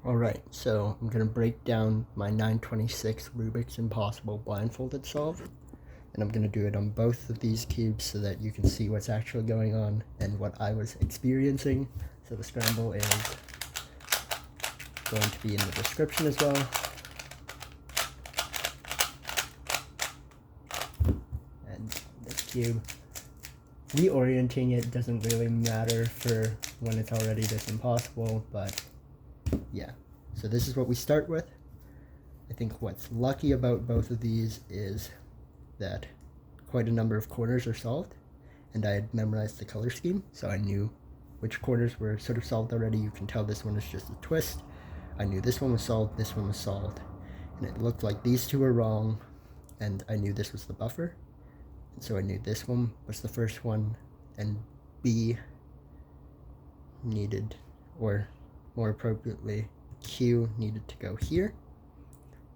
Alright, so I'm going to break down my 926 Rubik's Impossible blindfolded solve, and I'm going to do it on both of these cubes so that you can see what's actually going on and what I was experiencing. So the scramble is going to be in the description as well. And this cube, reorienting it doesn't really matter for when it's already this impossible, but yeah, so this is what we start with. I think what's lucky about both of these is that quite a number of corners are solved, and I had memorized the color scheme, so I knew which corners were sort of solved already. You can tell this one is just a twist. I knew this one was solved, this one was solved, and it looked like these two were wrong, and I knew this was the buffer, and so I knew this one was the first one, and B needed, or more appropriately, Q needed to go here,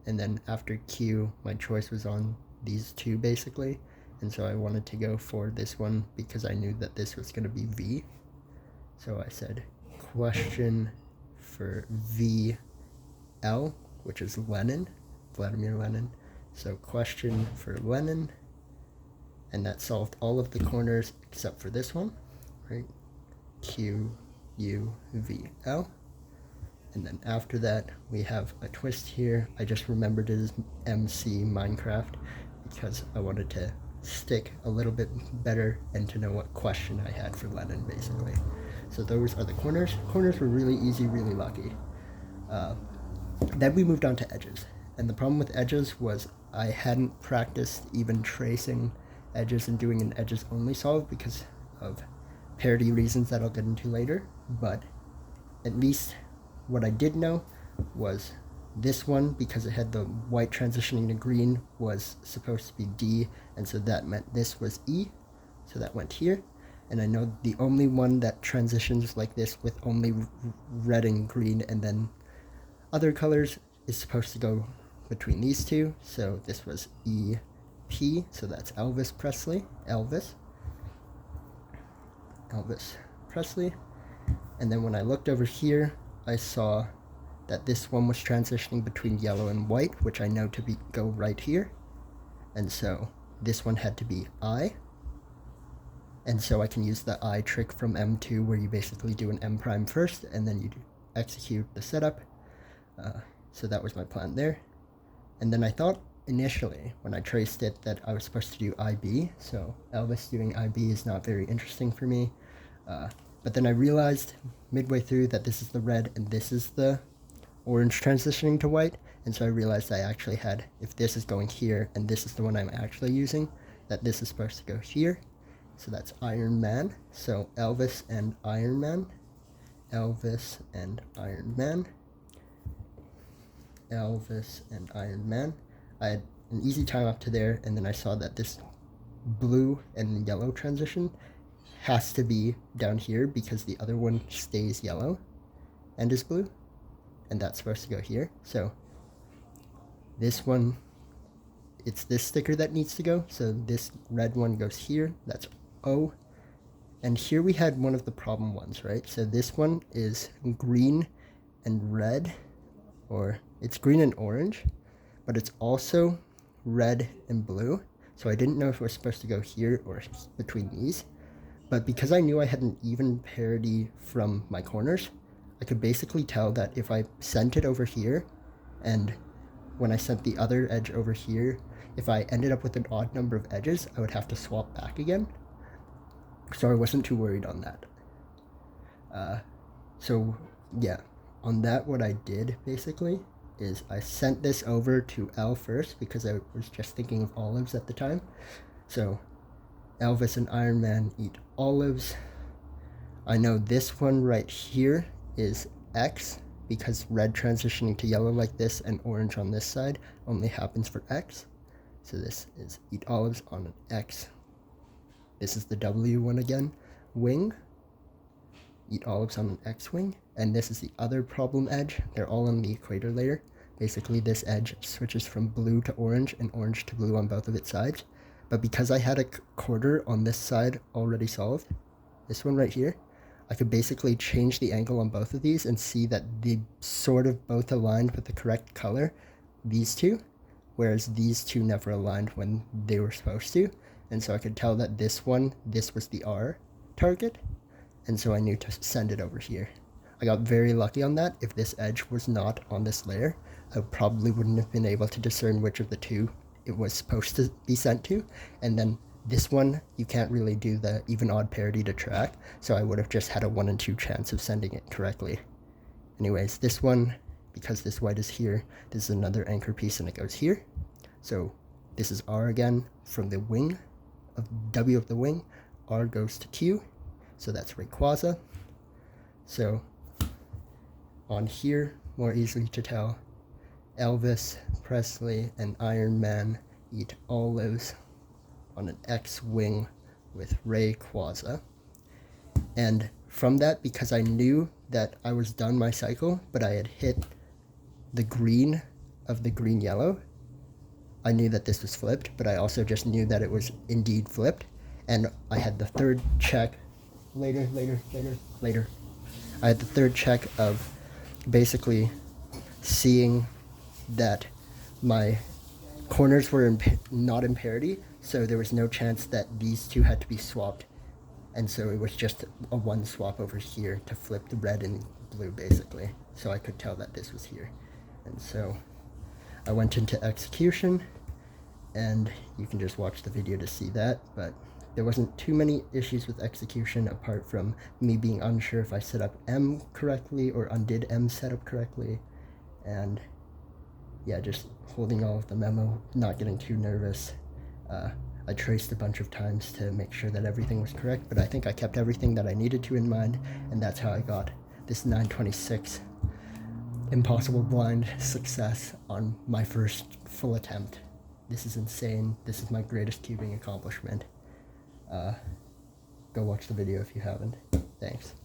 and then after Q my choice was on these two basically, and so I wanted to go for this one because I knew that this was going to be V. So I said question for VL, which is Lenin, Vladimir Lenin. So question for Lenin, and that solved all of the corners except for this one, right? Q U V L. And then after that, we have a twist here. I just remembered it as MC Minecraft because I wanted to stick a little bit better and to know what question I had for Lenin, basically. So those are the corners. Corners were really easy, really lucky. Then we moved on to edges. And the problem with edges was I hadn't practiced even tracing edges and doing an edges only solve because of parity reasons that I'll get into later. But at least what I did know was this one, because it had the white transitioning to green, was supposed to be D, and so that meant this was E, so that went here. And I know the only one that transitions like this with only red and green and then other colors is supposed to go between these two, so this was EP, so that's Elvis Presley, Elvis Presley. And then when I looked over here, I saw that this one was transitioning between yellow and white, which I know to go right here. And so this one had to be I. And so I can use the I trick from M2 where you basically do an M prime first and then you execute the setup. So that was my plan there. And then I thought initially when I traced it that I was supposed to do IB. So Elvis doing IB is not very interesting for me. But then I realized midway through that this is the red and this is the orange transitioning to white, and so I realized I actually had, if this is going here and this is the one I'm actually using, that this is supposed to go here. So that's Iron Man. So Elvis and Iron Man. Elvis and Iron Man. Elvis and Iron Man. I had an easy time up to there, and then I saw that this blue and yellow transition has to be down here because the other one stays yellow and is blue, and that's supposed to go here. So this one, it's this sticker that needs to go, so this red one goes here, that's O. And here we had one of the problem ones, right? So this one is green and red, or it's green and orange, but it's also red and blue, so I didn't know if it was supposed to go here or between these. But because I knew I had an even parity from my corners, I could basically tell that if I sent it over here, and when I sent the other edge over here, if I ended up with an odd number of edges, I would have to swap back again. So I wasn't too worried on that. So yeah, on that what I did basically is I sent this over to L first because I was just thinking of olives at the time. So Elvis and Iron Man eat olives. I know this one right here is X because red transitioning to yellow like this and orange on this side only happens for X. So this is eat olives on an X. This is the W one again, wing. Eat olives on an X wing. And this is the other problem edge. They're all on the equator layer. Basically this edge switches from blue to orange and orange to blue on both of its sides. But because I had a quarter on this side already solved, this one right here, I could basically change the angle on both of these and see that they sort of both aligned with the correct color, these two, whereas these two never aligned when they were supposed to. And so I could tell that this was the R target, and so I knew to send it over here. I got very lucky on that. If this edge was not on this layer, I probably wouldn't have been able to discern which of the two it was supposed to be sent to. And then this one, you can't really do the even odd parity to track, so I would have just had a 1 in 2 chance of sending it correctly. Anyways, this one, because this white is here, this is another anchor piece and it goes here. So this is R again from the wing of W of the wing. R goes to Q, so that's RayQuaza. So on here, more easily to tell, Elvis, Presley, and Iron Man eat olives on an X-wing with RayQuaza. And from that, because I knew that I was done my cycle, but I had hit the green of the green-yellow, I knew that this was flipped, but I also just knew that it was indeed flipped. And I had the third check later. I had the third check of basically seeing that my corners were not in parity, so there was no chance that these two had to be swapped. And so it was just a one swap over here to flip the red and blue, basically. So I could tell that this was here. And so I went into execution, and you can just watch the video to see that, but there wasn't too many issues with execution apart from me being unsure if I set up M correctly or undid M setup correctly. And yeah, just holding all of the memo, not getting too nervous. I traced a bunch of times to make sure that everything was correct, but I think I kept everything that I needed to in mind, and that's how I got this 926 impossible blind success on my first full attempt. This is insane. This is my greatest cubing accomplishment. Go watch the video if you haven't. Thanks.